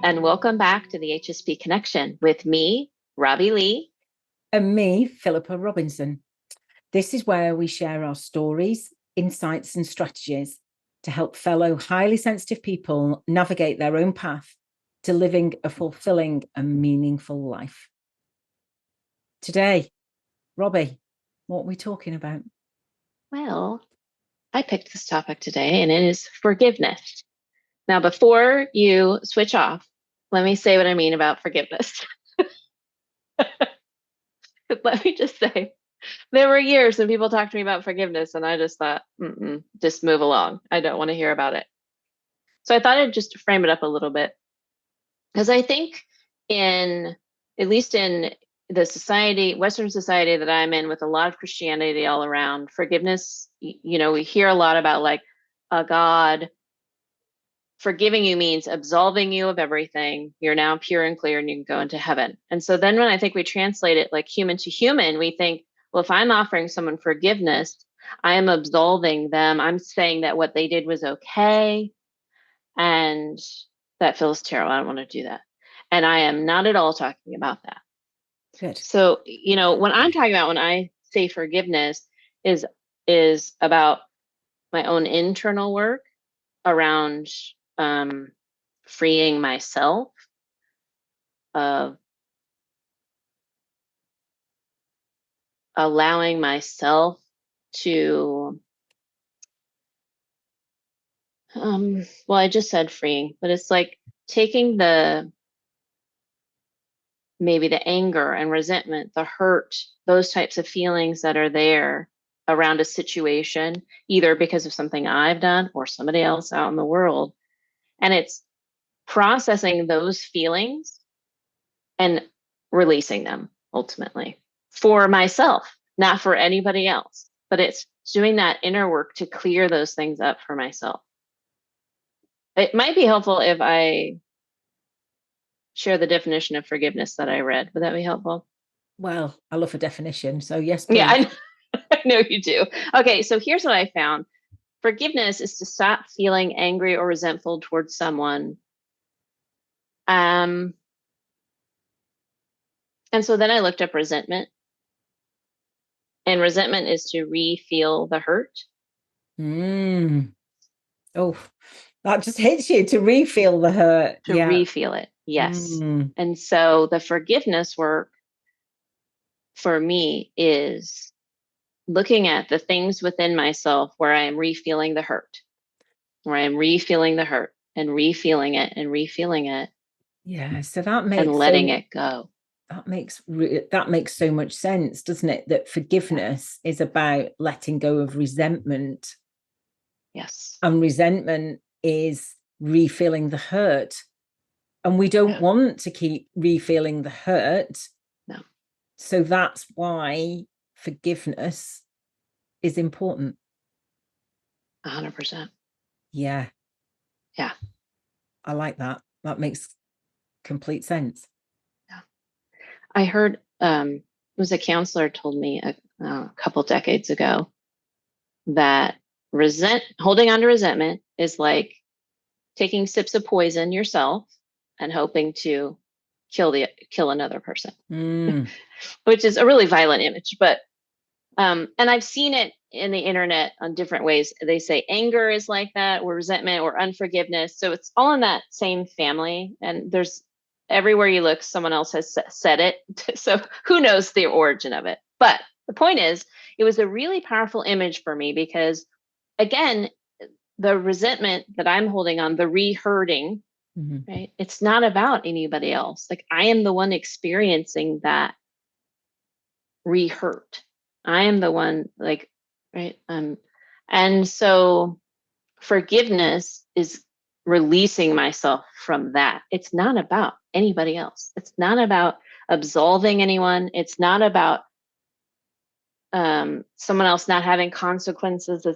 and welcome back to the HSP Connection with me, Robbie Lee. And me, Philippa Robinson. This is where we share our stories, insights, and strategies to help fellow highly sensitive people navigate their own path to living a fulfilling and meaningful life. Today, Robbie, what are we talking about? Well, I picked this topic today, and it is forgiveness. Now, before you switch off, let me say what I mean about forgiveness. Let me just say, there were years when people talked to me about forgiveness, and I just thought, just move along. I don't want to hear about it. So I thought I'd just frame it up a little bit. Because I think at least in the society, Western society that I'm in, with a lot of Christianity all around, forgiveness, we hear a lot about like a God forgiving you means absolving you of everything. You're now pure and clear and you can go into heaven. And so then when I think we translate it like human to human, we think, well, if I'm offering someone forgiveness, I am absolving them. I'm saying that what they did was okay. And that feels terrible. I don't want to do that. And I am not at all talking about that. Good. So, when I'm talking about, when I say forgiveness is about my own internal work around freeing myself of allowing myself to well, I just said freeing, but it's like taking maybe the anger and resentment, the hurt, those types of feelings that are there around a situation, either because of something I've done or somebody else out in the world. And it's processing those feelings and releasing them ultimately for myself, not for anybody else, but it's doing that inner work to clear those things up for myself. It might be helpful if I share the definition of forgiveness that I read. Would that be helpful? Well, I love a definition. So yes, please. Yeah, I know you do. Okay, so here's what I found. Forgiveness is to stop feeling angry or resentful towards someone. And so then I looked up resentment. And resentment is to re-feel the hurt. Oh, that just hits you, to re-feel the hurt. To re-feel it, yes. And so the forgiveness work for me is looking at the things within myself where I am re-feeling the hurt, where I am re-feeling the hurt and re-feeling it and re-feeling it. Yeah, so that makes and letting it go. That makes so much sense, doesn't it? That forgiveness is about letting go of resentment. Yes. And resentment is re-feeling the hurt. And we don't want to keep re-feeling the hurt. No. So that's why forgiveness is important. 100%. Yeah. Yeah. I like that. That makes complete sense. Yeah. I heard it was a counselor told me a couple decades ago that holding on to resentment is like taking sips of poison yourself and hoping to kill another person, which is a really violent image. But and I've seen it in the internet on different ways. They say anger is like that, or resentment, or unforgiveness. So it's all in that same family. And there's everywhere you look, someone else has said it. So who knows the origin of it? But the point is, it was a really powerful image for me because, again, the resentment that I'm holding on, the re-hurting, right? It's not about anybody else. Like I am the one experiencing that re-hurt. I am the one, like, right? And so forgiveness is releasing myself from that. It's not about anybody else. It's not about absolving anyone. It's not about someone else not having consequences.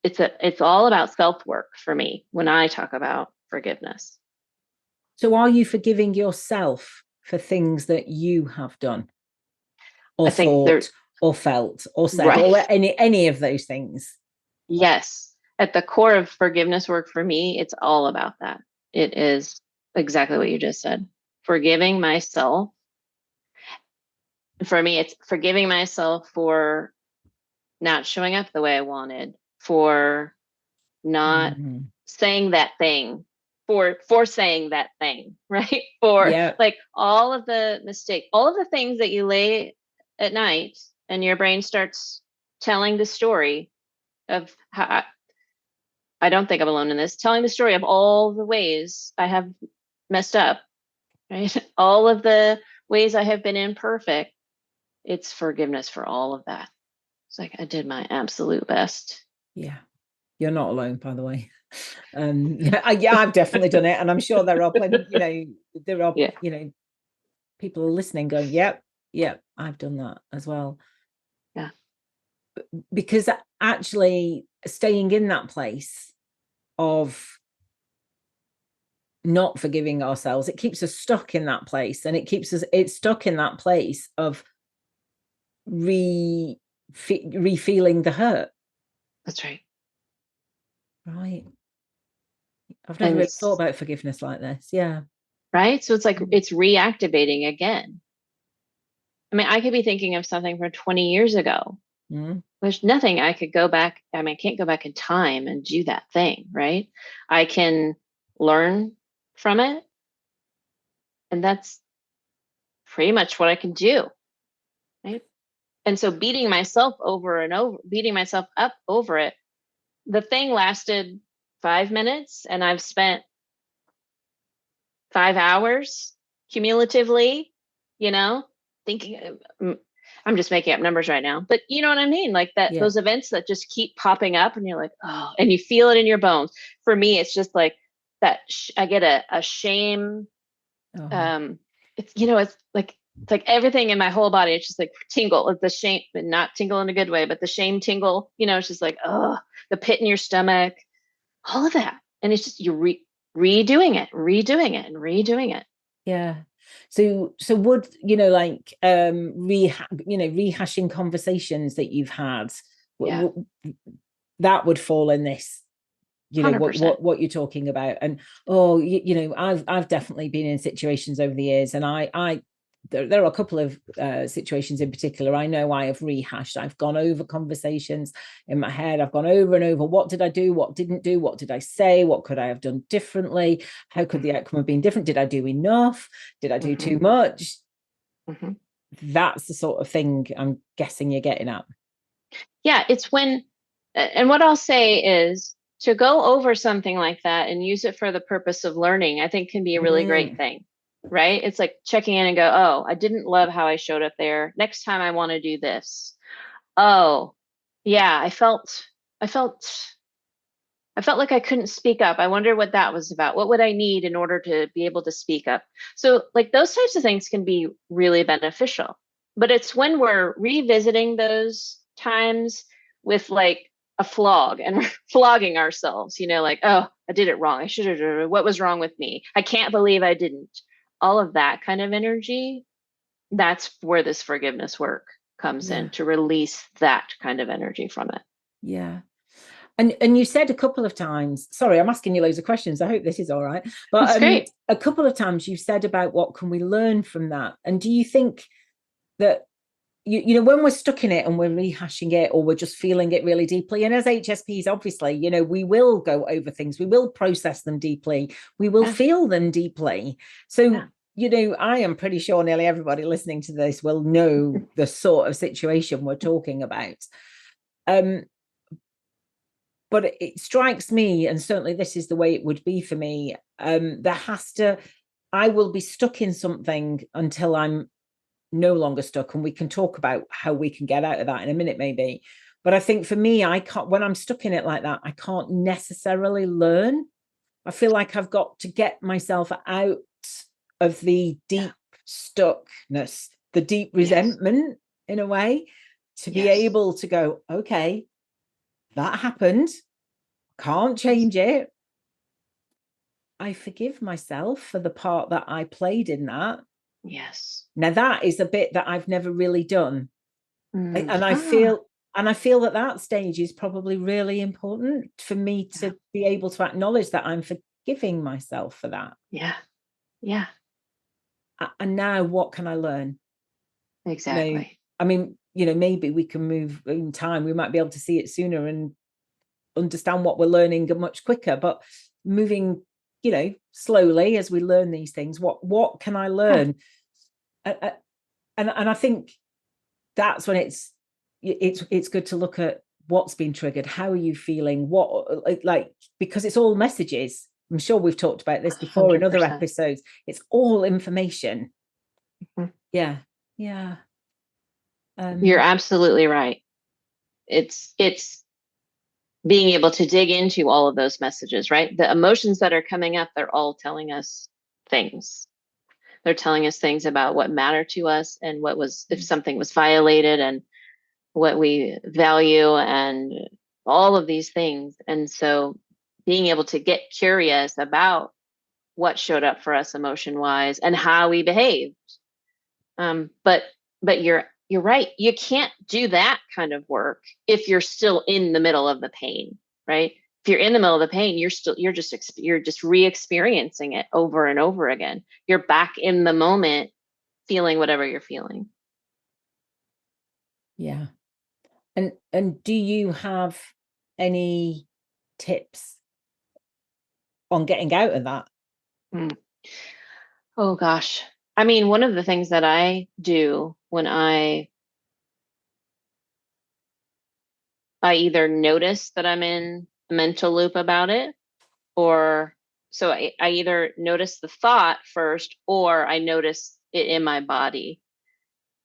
It's all about self-work for me when I talk about forgiveness. So are you forgiving yourself for things that you have done or thought or felt or said, right, or any of those things? Yes. At the core of forgiveness work for me, it's all about that. It is exactly what you just said. Forgiving myself. For me, it's forgiving myself for not showing up the way I wanted, for not saying that thing, for saying that thing, right? For Yeah. like all of the mistakes, all of the things that you lay at night and your brain starts telling the story of how I don't think I'm alone in this, telling the story of all the ways I have messed up, right? All of the ways I have been imperfect. It's forgiveness for all of that. It's like I did my absolute best. Yeah. You're not alone, by the way. Yeah, I've definitely done it. And I'm sure there are plenty, there are, Yeah. People are listening going, yep, I've done that as well. Yeah. Because actually staying in that place of not forgiving ourselves, it keeps us stuck in that place, and it's stuck in that place of re-feeling the hurt. That's right. Right. I've never And really thought about forgiveness like this. Yeah. right. So it's like it's reactivating again. I mean, I could be thinking of something from 20 years ago. There's nothing I could go back. I mean, I can't go back in time and do that thing, right? I can learn from it. And that's pretty much what I can do. Right. And so beating myself over and over, beating myself up over it, the thing lasted 5 minutes and I've spent 5 hours cumulatively, thinking I'm just making up numbers right now, but you know what I mean? Like that, Yeah. those events that just keep popping up and you're like, oh, and you feel it in your bones. For me, it's just like that. I get a shame. It's like everything in my whole body. It's just like tingle. It's the shame, but not tingle in a good way, but the shame tingle, it's just like, oh, the pit in your stomach, all of that. And it's just, redoing it, and redoing it. Yeah. So would, rehashing conversations that you've had, Yeah. that would fall in this, 100%. what you're talking about. And I've definitely been in situations over the years, and there are a couple of situations in particular I know I have rehashed. I've gone over conversations in my head. I've gone over and over. What did I do? What didn't do? What did I say? What could I have done differently? How could the outcome have been different? Did I do enough? Did I do too much? That's the sort of thing I'm guessing you're getting at. Yeah, it's when, and what I'll say is to go over something like that and use it for the purpose of learning, I think can be a really great thing, right? It's like checking in and go, oh, I didn't love how I showed up there. Next time I want to do this. Oh, yeah, I felt like I couldn't speak up. I wonder what that was about. What would I need in order to be able to speak up? So, like, those types of things can be really beneficial. But it's when we're revisiting those times with like a flog and we're flogging ourselves, like, oh, I did it wrong. I should have. What was wrong with me? I can't believe I didn't. All of that kind of energy, that's where this forgiveness work comes in, to release that kind of energy from it. Yeah. And you said a couple of times, sorry, I'm asking you loads of questions. I hope this is all right. But That's great. a couple of times you said about what can we learn from that? And do you think that, when we're stuck in it and we're rehashing it, or we're just feeling it really deeply, and as HSPs, obviously, we will go over things, we will process them deeply, we will feel them deeply. So, I am pretty sure nearly everybody listening to this will know the sort of situation we're talking about. But it strikes me, and certainly this is the way it would be for me, I will be stuck in something until I'm no longer stuck, and we can talk about how we can get out of that in a minute maybe. But I think for me, I can't, when I'm stuck in it like that, I can't necessarily learn. I feel like I've got to get myself out of the deep stuckness, the deep resentment in a way, to be able to go, okay, that happened, can't change it. I forgive myself for the part that I played in that. Yes. Now that is a bit that I've never really done. And I feel that stage is probably really important for me to be able to acknowledge that I'm forgiving myself for that. Yeah. Yeah, And now what can I learn? exactly. I mean, maybe we can move in time. We might be able to see it sooner and understand what we're learning much quicker, but moving, slowly as we learn these things, what can I Yeah. learn? And I think that's when it's good to look at what's been triggered. How are you feeling? Because it's all messages. I'm sure we've talked about this before in other 100%. episodes. It's all information. Mhm. Yeah. You're absolutely right. It's being able to dig into all of those messages, right? The emotions that are coming up, they're all telling us things. They're telling us things about what matter to us and what was, if something was violated, and what we value, and all of these things. And so being able to get curious about what showed up for us emotion wise and how we behaved. But you're right. You can't do that kind of work if you're still in the middle of the pain, right? If you're in the middle of the pain, you're just re-experiencing it over and over again. You're back in the moment, feeling whatever you're feeling. Yeah. And do you have any tips on getting out of that? Mm. Oh gosh. I mean, one of the things that I do when I either notice that I'm in a mental loop about it, or so I either notice the thought first, or I notice it in my body.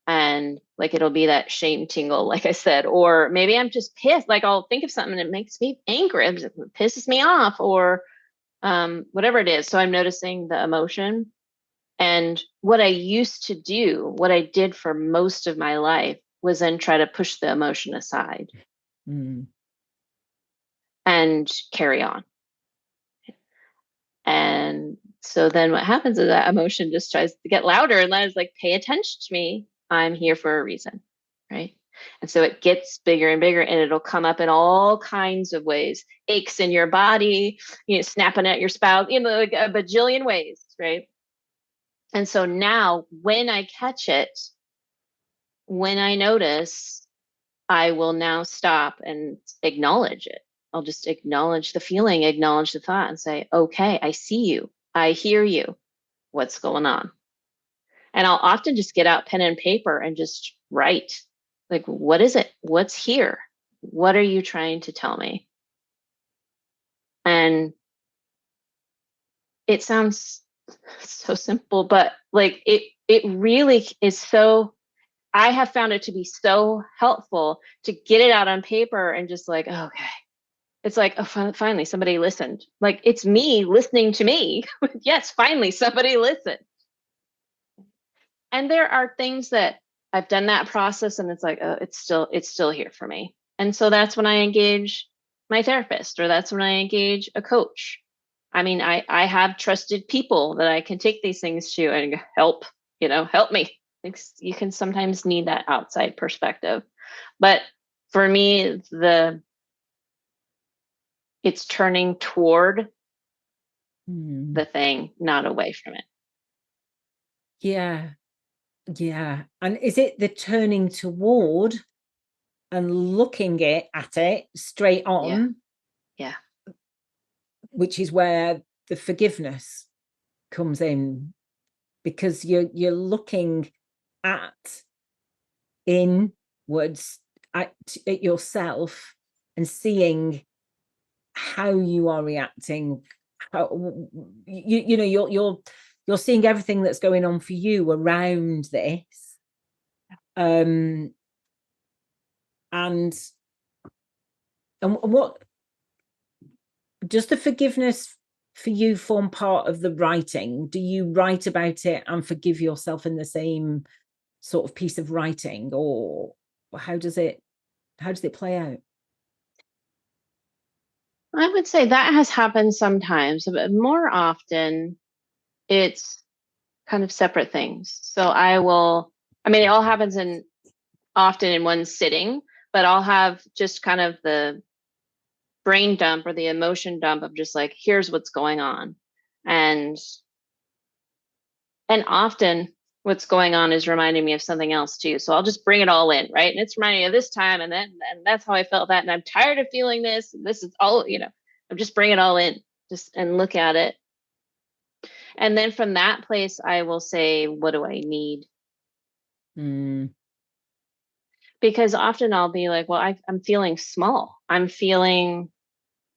And like it'll be that shame tingle, like I said, or maybe I'm just pissed. Like I'll think of something that makes me angry, it pisses me off, or whatever it is. So I'm noticing the emotion. And what I used to do, what I did for most of my life, was then try to push the emotion aside Mm. and carry on. And so then what happens is that emotion just tries to get louder, and that is like, pay attention to me. I'm here for a reason. Right. And so it gets bigger and bigger, and it'll come up in all kinds of ways. Aches in your body, snapping at your spouse, like a bajillion ways. Right. And so now when I catch it, when I notice, I will now stop and acknowledge it. I'll just acknowledge the feeling, acknowledge the thought, and say, okay, I see you. I hear you. What's going on? And I'll often just get out pen and paper and just write, like, what is it? What's here? What are you trying to tell me? And it sounds so simple, but like it really is so, I have found it to be so helpful to get it out on paper and just like, okay. It's like, oh, finally somebody listened. Like it's me listening to me. Yes, finally somebody listened. And there are things that I've done that process, and it's like, oh, it's still here for me. And so that's when I engage my therapist, or that's when I engage a coach. I mean, I have trusted people that I can take these things to and help, help me. You can sometimes need that outside perspective. But for me, it's turning toward the thing, not away from it. Yeah. And is it the turning toward and looking at it straight Yeah. on, Yeah. which is where the forgiveness comes in, because you're looking at inwards at yourself and seeing how you are reacting, how you're seeing everything that's going on for you around this, and what does the forgiveness for you form part of the writing? Do you write about it and forgive yourself in the same sort of piece of writing, or how does it play out? I would say that has happened sometimes, but more often it's kind of separate things. So I mean, it all happens often in one sitting, but I'll have just kind of the brain dump or the emotion dump of just like, here's what's going on. And And often what's going on is reminding me of something else too. So I'll just bring it all in, right? And it's reminding me of this time, and then and that's how I felt that. And I'm tired of feeling this. And this is all, I'm just bring it all in, just and look at it. And then from that place, I will say, what do I need? Because often I'll be like, well, I'm feeling small. I'm feeling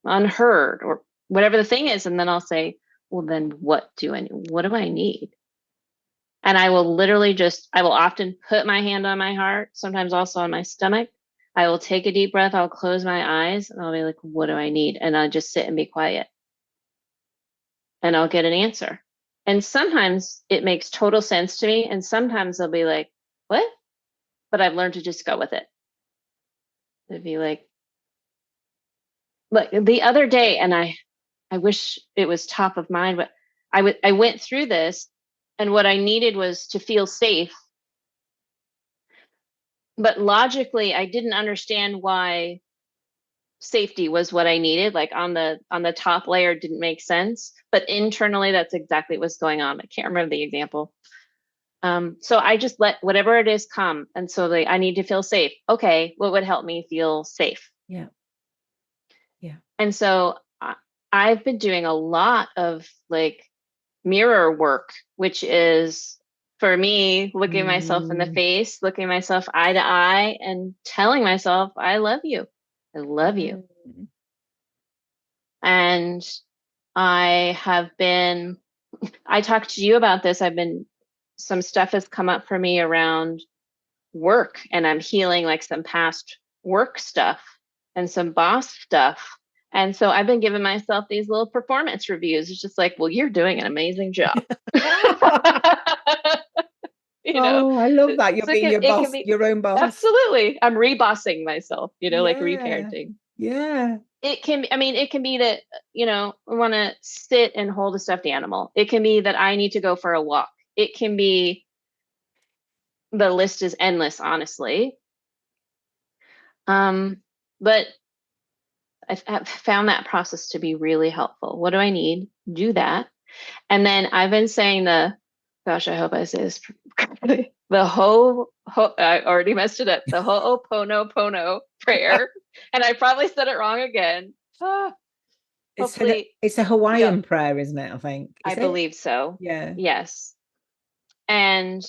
unheard or whatever the thing is. And then I'll say, well, then what do I need? What do I need? And I will literally I will often put my hand on my heart, sometimes also on my stomach. I will take a deep breath. I'll close my eyes and I'll be like, what do I need? And I'll just sit and be quiet and I'll get an answer. And sometimes it makes total sense to me. And sometimes I'll be like, what? But I've learned to just go with it. It'd be like the other day, and I wish it was top of mind, but I went through this, and what I needed was to feel safe. But logically, I didn't understand why safety was what I needed. Like on the top layer, it didn't make sense. But internally, that's exactly what's going on. I can't remember the example. So I just let whatever it is come. And so I need to feel safe. Okay, what would help me feel safe? Yeah. And so I've been doing a lot of like mirror work, which is for me looking myself in the face, looking myself eye to eye and telling myself, I love you. I love you. And I talked to you about this. Some stuff has come up for me around work, and I'm healing like some past work stuff and some boss stuff. And so I've been giving myself these little performance reviews. It's just like, well, you're doing an amazing job. I love that. You're being your boss, your own boss. Absolutely. I'm rebossing myself, like reparenting. Yeah. It can be that, I want to sit and hold a stuffed animal. It can be that I need to go for a walk. It can be, the list is endless, honestly. But I've found that process to be really helpful. What do I need? Do that. And then I've been saying I hope I say this correctly. I already messed it up. The Ho'oponopono prayer. And I probably said it wrong again. It's a Hawaiian prayer, isn't it? I think. I believe so. Yeah. Yes. And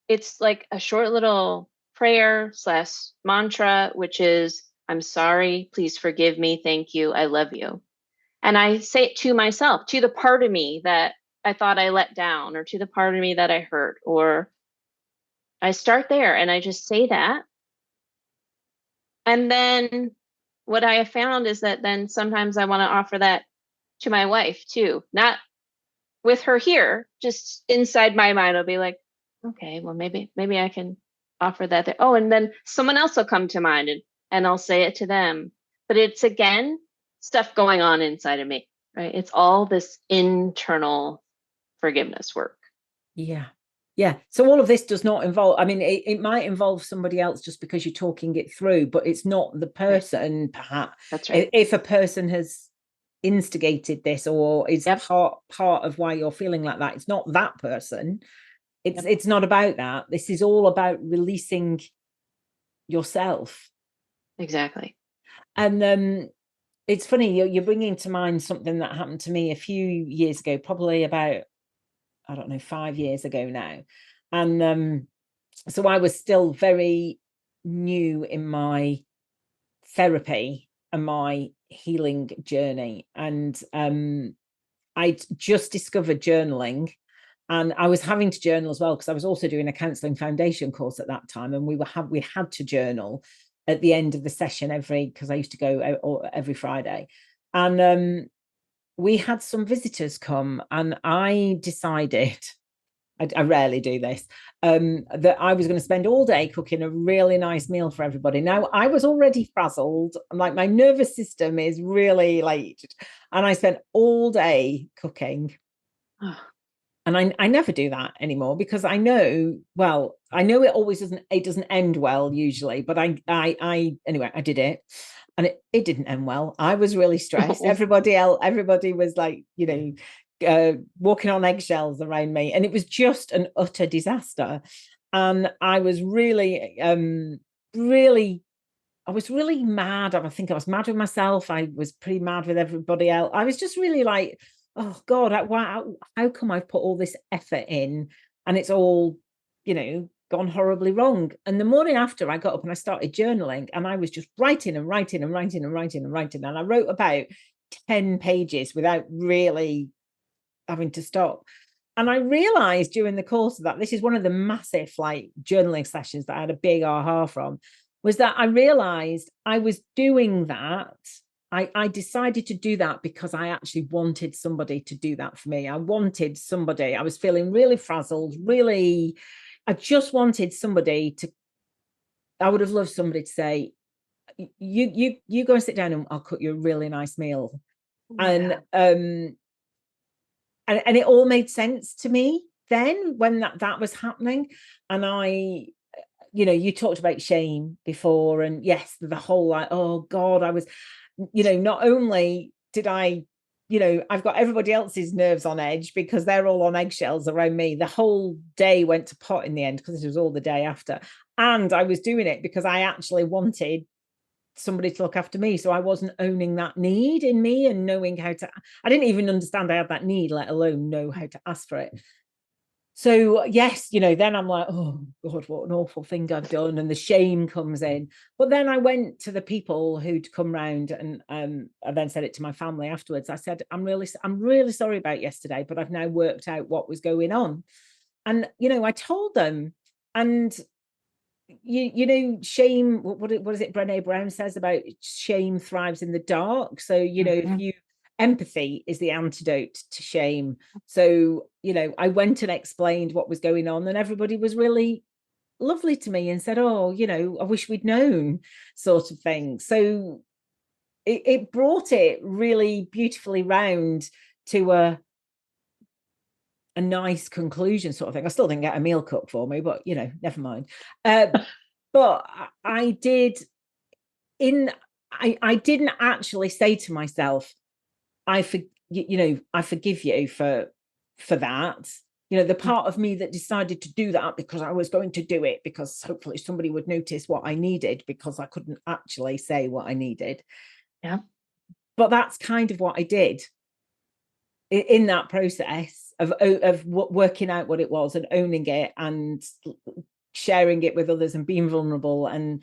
it's like a short little prayer / mantra, which is, I'm sorry, please forgive me, thank you, I love you. And I say it to myself, to the part of me that I thought I let down, or to the part of me that I hurt, or I start there and I just say that. And then what I have found is that then sometimes I want to offer that to my wife too, not with her here, just inside my mind. I'll be like, okay, well, maybe I can offer that there. Oh, and then someone else will come to mind and I'll say it to them. But it's, again, stuff going on inside of me, right? It's all this internal forgiveness work. Yeah. Yeah. So all of this does not involve, it might involve somebody else just because you're talking it through, but it's not the person, right. Perhaps. That's right. If a person has instigated this or is part of why you're feeling like that, it's not that person. It's not about that. This is all about releasing yourself. Exactly. And it's funny, you're bringing to mind something that happened to me a few years ago, probably about, I don't know, 5 years ago now. And so I was still very new in my therapy and my healing journey. And I'd just discovered journaling, and I was having to journal as well because I was also doing a counselling foundation course at that time, and we had to journal at the end of the session because I used to go every Friday. And we had some visitors come, and I decided, I rarely do this, that I was going to spend all day cooking a really nice meal for everybody. Now, I was already frazzled. Like, my nervous system is really late. And I spent all day cooking. And I never do that anymore because I know it always doesn't end well usually, but anyway, I did it. And it didn't end well. I was really stressed. Everybody was like, walking on eggshells around me, and it was just an utter disaster. And I was really, I was really mad. I think I was mad with myself. I was pretty mad with everybody else. I was just really like, oh God, how come I've put all this effort in and it's all, gone horribly wrong? And the morning after, I got up and I started journaling, and I was just writing and writing and writing and writing and writing. And I wrote about 10 pages without really having to stop. And I realized during the course of that, this is one of the massive like journaling sessions that I had a big aha from, was that I realized I was doing that. I decided to do that because I actually wanted somebody to do that for me. I wanted somebody, I was feeling really frazzled, I just wanted somebody to, I would have loved somebody to say, you go and sit down and I'll cook you a really nice meal. Yeah. And it all made sense to me then when that was happening. And you talked about shame before, and yes, the whole like, oh God, I was, not only did I, I've got everybody else's nerves on edge because they're all on eggshells around me. The whole day went to pot in the end because it was all the day after. And I was doing it because I actually wanted somebody to look after me. So I wasn't owning that need in me and knowing how to, I didn't even understand I had that need, let alone know how to ask for it. So yes, then I'm like, oh God, what an awful thing I've done. And the shame comes in. But then I went to the people who'd come round, and I then said it to my family afterwards. I said, I'm really sorry about yesterday, but I've now worked out what was going on. And, I told them, and shame, what is it Brené Brown says about shame thrives in the dark. So if empathy is the antidote to shame. So I went and explained what was going on, and everybody was really lovely to me and said, oh, I wish we'd known, sort of thing. So it brought it really beautifully round to a nice conclusion, sort of thing. I still didn't get a meal cooked for me, but never mind. But I didn't actually say to myself, I forgive you for that. The part of me that decided to do that because I was going to do it because hopefully somebody would notice what I needed, because I couldn't actually say what I needed. Yeah. But that's kind of what I did in that process of working out what it was and owning it and sharing it with others and being vulnerable and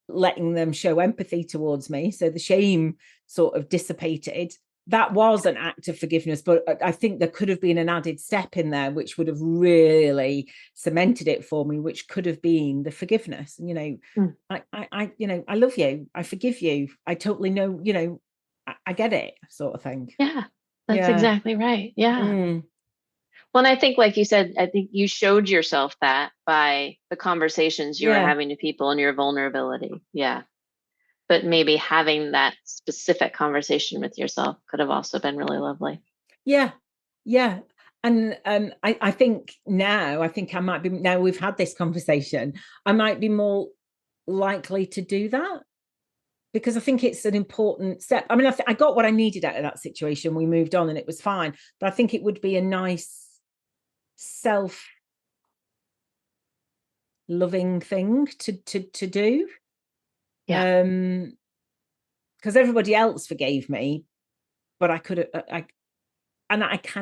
letting them show empathy towards me. So the shame sort of dissipated. That was an act of forgiveness, but I think there could have been an added step in there which would have really cemented it for me, which could have been the forgiveness. I love you, I forgive you, I totally know, I get it, sort of thing. Yeah, that's exactly right. Yeah. Well, and I think, like you said, I think you showed yourself that by the conversations you were having to people and your vulnerability. Yeah. But maybe having that specific conversation with yourself could have also been really lovely. Yeah. Yeah. And I think I might be, now we've had this conversation, I might be more likely to do that, because I think it's an important step. I mean, I got what I needed out of that situation. We moved on and it was fine. But I think it would be a nice self-loving thing to do. Yeah. Because everybody else forgave me, but I kind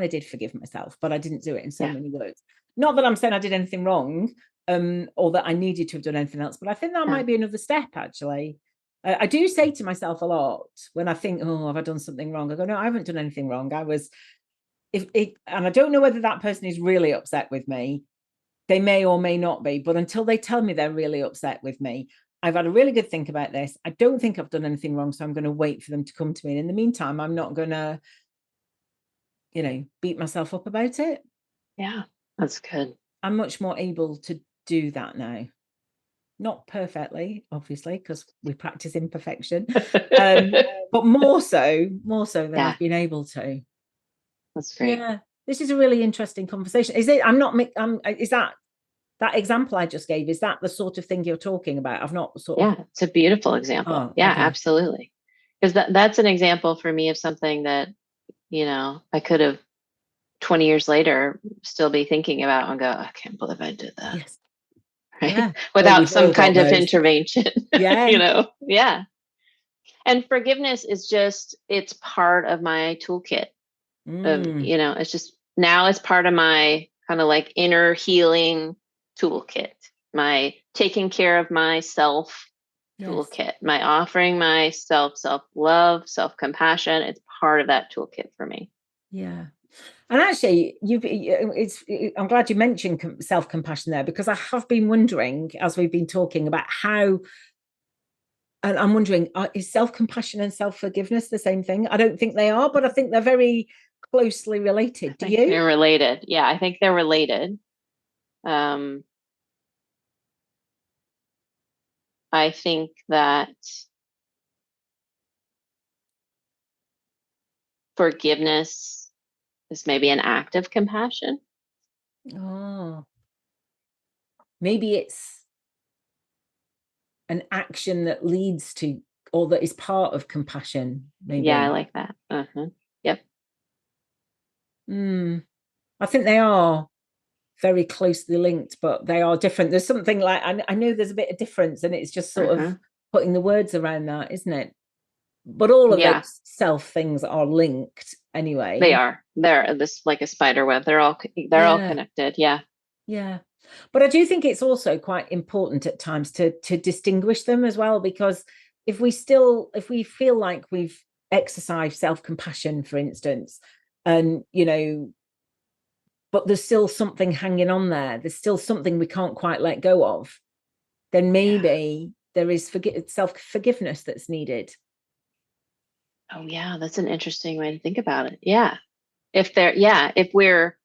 of did forgive myself, but I didn't do it in so many words. Not that I'm saying I did anything wrong, or that I needed to have done anything else, but I think that might be another step, actually. I do say to myself a lot when I think, oh, have I done something wrong? I go, no, I haven't done anything wrong. And I don't know whether that person is really upset with me. They may or may not be, but until they tell me they're really upset with me, I've had a really good think about this. I don't think I've done anything wrong, so I'm going to wait for them to come to me. And in the meantime, I'm not going to, beat myself up about it. Yeah, that's good. I'm much more able to do that now. Not perfectly, obviously, because we practice imperfection, but more so than I've been able to. That's great. Yeah, this is a really interesting conversation. Is it? Is that example I just gave? Is that the sort of thing you're talking about? I've not sort of. Yeah, it's a beautiful example. Oh, yeah, okay. Absolutely. Because that's an example for me of something that, I could have 20 years later still be thinking about and go, I can't believe I did that. Yes. Right. Yeah. Well, Without we've some all got kind of those. intervention. Yeah. Yeah. And forgiveness is just, it's part of my toolkit of, it's just, now it's part of my kind of like inner healing toolkit, my taking care of myself toolkit, my offering myself self-love, self-compassion. It's part of that toolkit for me. Yeah. And actually, I'm glad you mentioned self-compassion there, because I have been wondering, as we've been talking about how, and I'm wondering, is self-compassion and self-forgiveness the same thing? I don't think they are, but I think they're very closely related. Do you? They're related. Yeah, I think they're related. I think that forgiveness is maybe an act of compassion. Oh, maybe it's an action that leads to, or that is part of compassion. Maybe. Yeah, I like that. Yep. I think they are very closely linked, but they are different. There's something like, I know there's a bit of difference, and it's just sort of putting the words around that, isn't it? But all of those self things are linked anyway. They are. They're this like a spider web. They're all connected. Yeah. Yeah. But I do think it's also quite important at times to distinguish them as well, because if we feel like we've exercised self-compassion, for instance, and but there's still something hanging on there's still something we can't quite let go of, then maybe there is self-forgiveness that's needed. Oh yeah, that's an interesting way to think about it. Yeah. If we're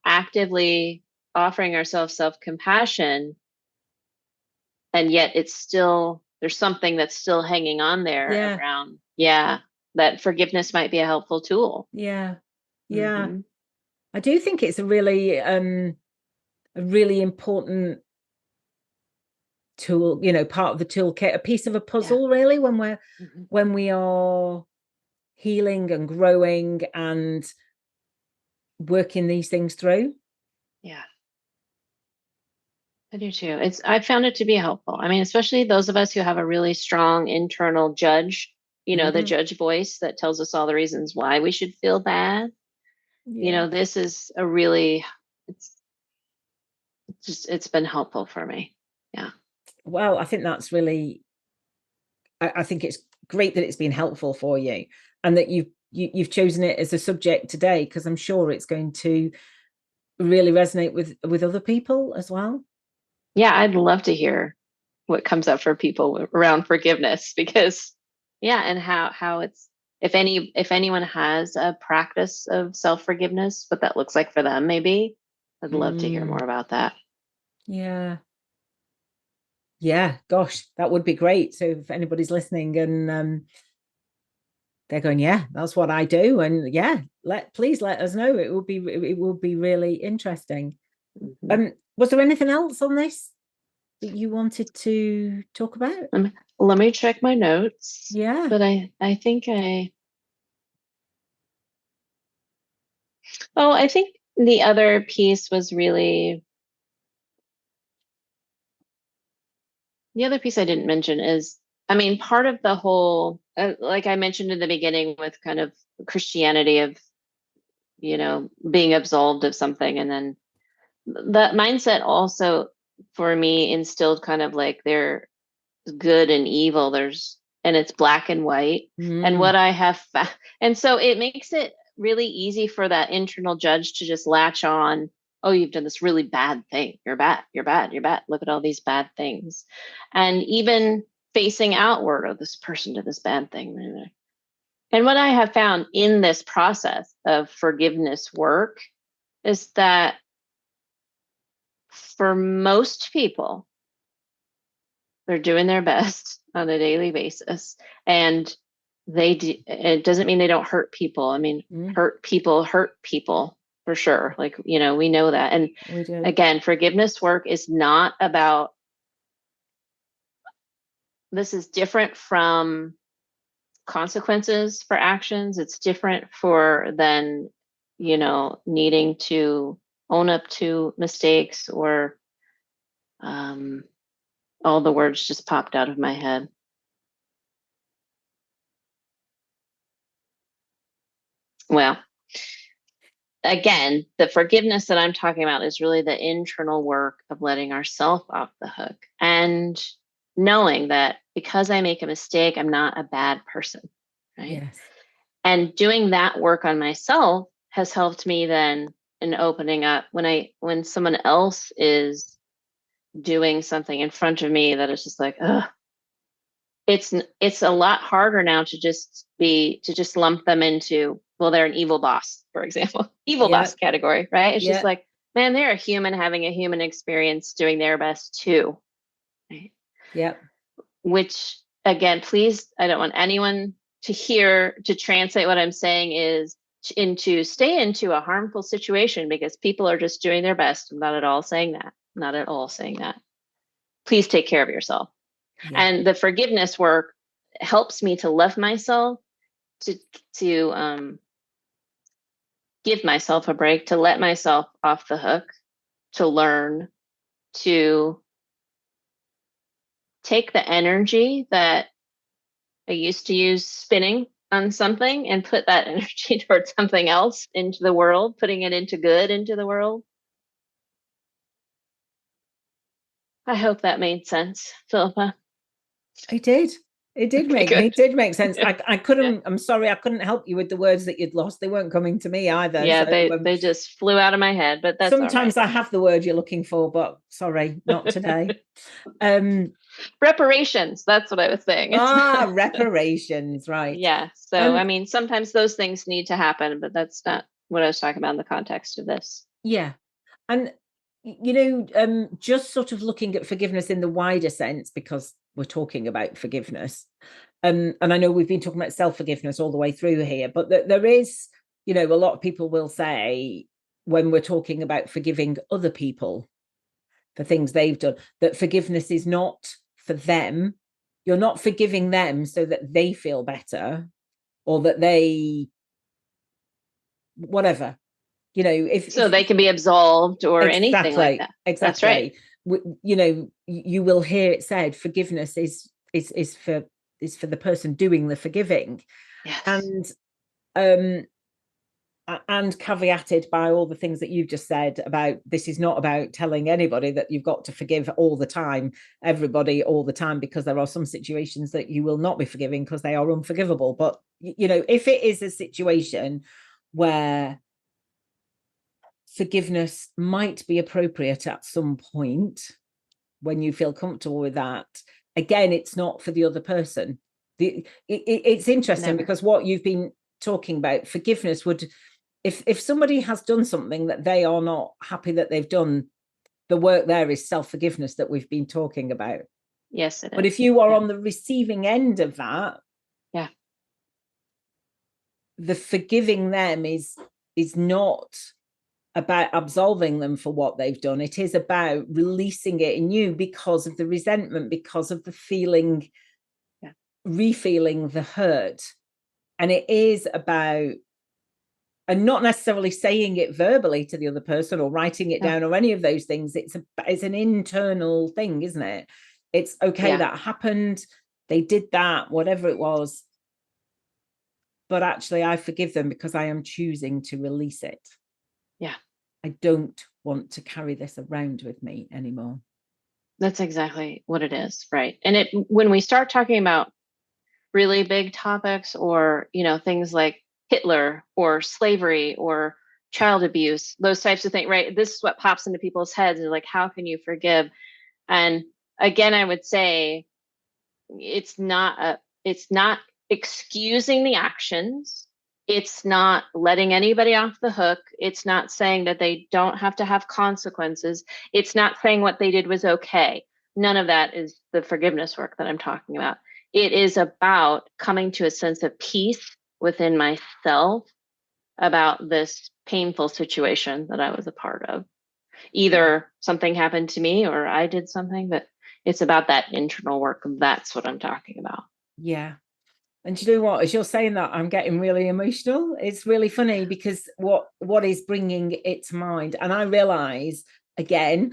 actively offering ourselves self-compassion, and yet there's something that's still hanging on there around, that forgiveness might be a helpful tool. Yeah. I do think it's a really important tool, part of the toolkit, a piece of a puzzle, really, when we are healing and growing and working these things through. Yeah, I do too. I found it to be helpful. I mean, especially those of us who have a really strong internal judge, the judge voice that tells us all the reasons why we should feel bad. This is a really, it's been helpful for me. Yeah. Well, I think that's really, I think it's great that it's been helpful for you, and that you've chosen it as a subject today, because I'm sure it's going to really resonate with other people as well. Yeah, I'd love to hear what comes up for people around forgiveness, because and how it's, if anyone has a practice of self-forgiveness, what that looks like for them, maybe I'd love to hear more about that. Yeah, gosh, that would be great. So if anybody's listening and they're going, yeah, that's what I do, and please let us know. It will be really interesting. Was there anything else on this that you wanted to talk about? Let me check my notes. Yeah. But I think I think the other piece was really, the other piece I didn't mention is, I mean, part of the whole, like I mentioned in the beginning with kind of Christianity of, being absolved of something. And then that mindset also for me instilled kind of like there's good and evil, and it's black and white. And what I have found, and so it makes it really easy for that internal judge to just latch on, oh, you've done this really bad thing, you're bad, look at all these bad things. And even facing outward, oh, this person did this bad thing. And what I have found in this process of forgiveness work is that for most people, they're doing their best on a daily basis, and it doesn't mean they don't hurt people. I mean, hurt people for sure. Like, we know that. And again, forgiveness work is not about, this is different from consequences for actions. It's different than needing to own up to mistakes, or all the words just popped out of my head. Well, again, the forgiveness that I'm talking about is really the internal work of letting ourselves off the hook and knowing that because I make a mistake, I'm not a bad person, right? Yes. And doing that work on myself has helped me then in opening up when someone else is doing something in front of me that is just like, ugh, it's a lot harder now to just lump them into, well, they're an evil boss, for example, evil Yeah. boss category, right? It's Yeah. just like, man, they're a human having a human experience, doing their best too. Right? Yeah. Which, again, please, I don't want anyone to translate what I'm saying is stay into a harmful situation because people are just doing their best. I'm not at all saying that. Not at all saying that. Please take care of yourself. Yeah. And the forgiveness work helps me to love myself, to give myself a break, to let myself off the hook, to learn, to take the energy that I used to use spinning on something and put that energy towards something else into the world, putting it into good into the world. I hope that made sense, Philippa. It did. It did Okay, make sense. Yeah. I couldn't, I'm sorry, I couldn't help you with the words that you'd lost. They weren't coming to me either. Yeah, So they just flew out of my head, but that's all right. sometimes I have the word you're looking for, but sorry, not today. Reparations, that's what I was saying. Reparations, right. Yeah. So, I mean, sometimes those things need to happen, but that's not what I was talking about in the context of this. Yeah. And, just sort of looking at forgiveness in the wider sense, because we're talking about forgiveness. And I know we've been talking about self-forgiveness all the way through here, but there is, a lot of people will say when we're talking about forgiving other people for things they've done, that forgiveness is not for them. You're not forgiving them so that they feel better or that they, whatever, if they can be absolved or anything like that. That's right. You will hear it said forgiveness is for the person doing the forgiving. Yes. And caveated by all the things that you've just said about this is not about telling anybody that you've got to forgive all the time, everybody all the time, because there are some situations that you will not be forgiving because they are unforgivable. But if it is a situation where forgiveness might be appropriate at some point when you feel comfortable with that, again, it's not for the other person. It's interesting because what you've been talking about, forgiveness would, if somebody has done something that they are not happy that they've done, the work there is self-forgiveness that we've been talking about. Yes, it is. But if you are on the receiving end of that, yeah, the forgiving them is not about absolving them for what they've done. It is about releasing it in you because of the resentment, because of the feeling, refeeling the hurt. And it is about, and not necessarily saying it verbally to the other person or writing it down or any of those things. It's an internal thing, isn't it? It's okay, that happened. They did that, whatever it was. But actually, I forgive them because I am choosing to release it. Yeah. I don't want to carry this around with me anymore. That's exactly what it is. Right. And when we start talking about really big topics or, things like Hitler or slavery or child abuse, those types of things, right? This is what pops into people's heads is like, how can you forgive? And again, I would say it's not excusing the actions. It's not letting anybody off the hook. It's not saying that they don't have to have consequences. It's not saying what they did was okay. None of that is the forgiveness work that I'm talking about. It is about coming to a sense of peace within myself about this painful situation that I was a part of. Either something happened to me or I did something, but it's about that internal work. That's what I'm talking about. Yeah. And do you know what? As you're saying that, I'm getting really emotional. It's really funny because what is bringing it to mind, and I realize again,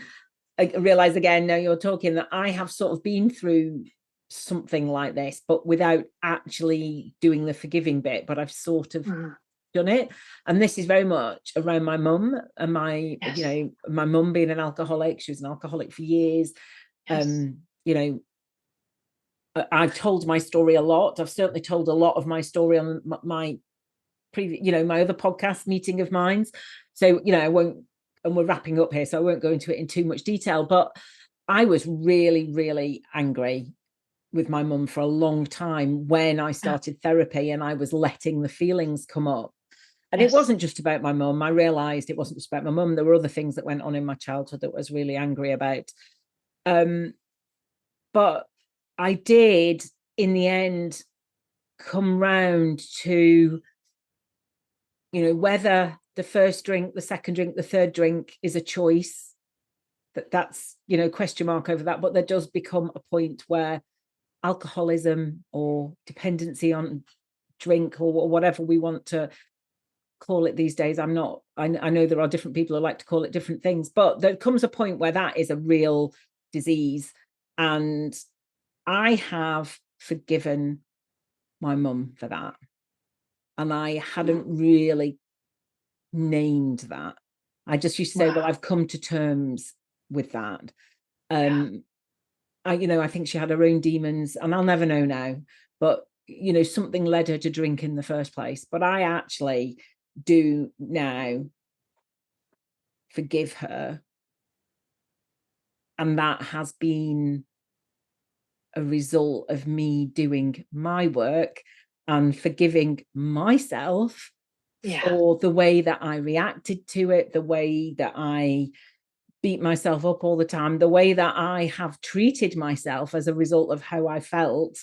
now you're talking, that I have sort of been through something like this, but without actually doing the forgiving bit. But I've sort of done it, and this is very much around my mum and my, Yes. my mum being an alcoholic. She was an alcoholic for years. Yes. I've told my story a lot. I've certainly told a lot of my story on my previous, my other podcast, Meeting of Minds. So, I won't, and we're wrapping up here, so I won't go into it in too much detail, but I was really, really angry with my mum for a long time when I started therapy, and I was letting the feelings come up. And it wasn't just about my mum. I realized it wasn't just about my mum. There were other things that went on in my childhood that I was really angry about. But I did, in the end, come round to, whether the first drink, the second drink, the third drink is a choice, that's, question mark over that. But there does become a point where alcoholism or dependency on drink, or whatever we want to call it these days. I know there are different people who like to call it different things, but there comes a point where that is a real disease. And I have forgiven my mum for that. And I hadn't really named that. I just used to say, well, I've come to terms with that. I think she had her own demons, and I'll never know now, but something led her to drink in the first place. But I actually do now forgive her. And that has been a result of me doing my work and forgiving myself for the way that I reacted to it, the way that I beat myself up all the time, the way that I have treated myself as a result of how I felt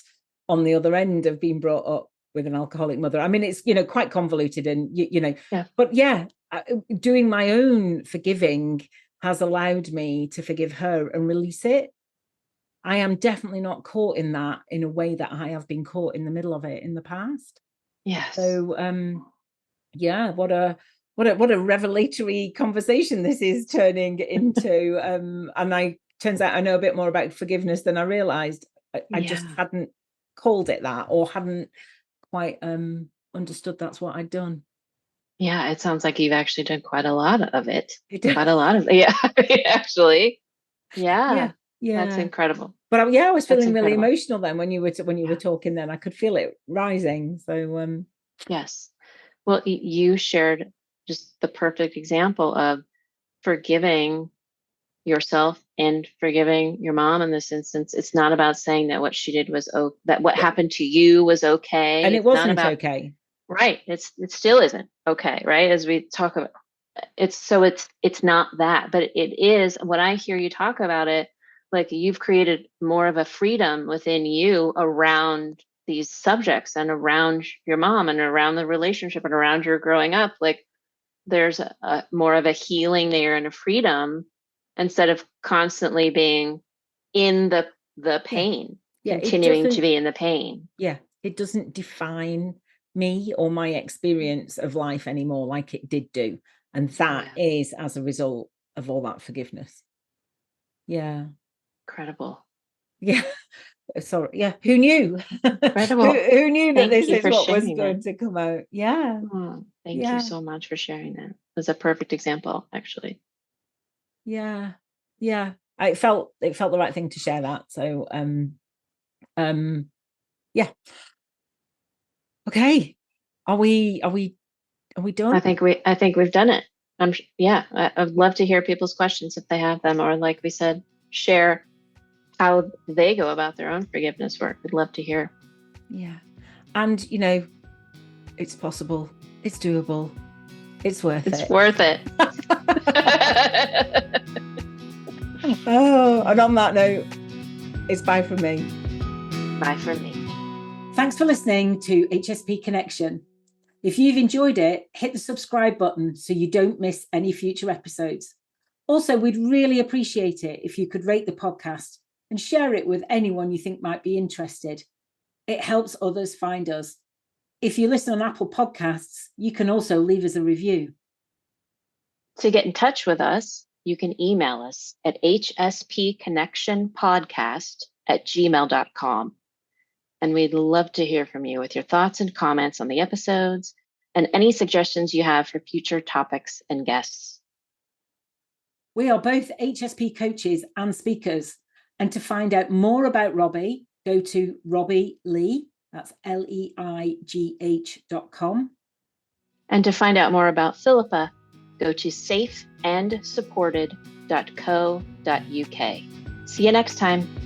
on the other end of being brought up with an alcoholic mother. I mean, it's, quite convoluted, and, but doing my own forgiving has allowed me to forgive her and release it. I am definitely not caught in that in a way that I have been caught in the middle of it in the past. Yes. So, what a revelatory conversation this is turning into. And turns out I know a bit more about forgiveness than I realized. I just hadn't called it that, or hadn't quite understood that's what I'd done. Yeah, it sounds like you've actually done quite a lot of it. Quite a lot of it. Actually. Yeah. That's incredible. But I was feeling really emotional then when you were talking. Then I could feel it rising. So yes. Well, you shared just the perfect example of forgiving yourself and forgiving your mom in this instance. It's not about saying that what she did was that what happened to you was okay. And it wasn't okay. Right. It still isn't okay. Right. As we talk about it's not that, but it is what I hear you talk about it. Like you've created more of a freedom within you around these subjects and around your mom and around the relationship and around your growing up. Like there's a more of a healing there and a freedom instead of constantly being in the pain, continuing to be in the pain. Yeah. It doesn't define me or my experience of life anymore like it did do. And that is as a result of all that forgiveness. Yeah. Incredible. Yeah. Sorry. Yeah. Who knew? Incredible. who knew that this is what was going to come out? Yeah. Thank you so much for sharing that. It was a perfect example, actually. Yeah. Yeah. It felt the right thing to share that. So yeah. Okay. Are we done? I think we've done it. I'd love to hear people's questions if they have them, or like we said, share how they go about their own forgiveness work. We'd love to hear. Yeah. And it's possible, it's doable, it's worth it. It's worth it. Oh, and on that note, it's bye from me. Bye from me. Thanks for listening to HSP Connection. If you've enjoyed it, hit the subscribe button so you don't miss any future episodes. Also, we'd really appreciate it if you could rate the podcast and share it with anyone you think might be interested. It helps others find us. If you listen on Apple Podcasts, you can also leave us a review. To get in touch with us, you can email us at hspconnectionpodcast@gmail.com. And we'd love to hear from you with your thoughts and comments on the episodes and any suggestions you have for future topics and guests. We are both HSP coaches and speakers. And to find out more about Robbie, go to Robbie Lee, that's leigh.com. And to find out more about Philippa, go to safeandsupported.co.uk. See you next time.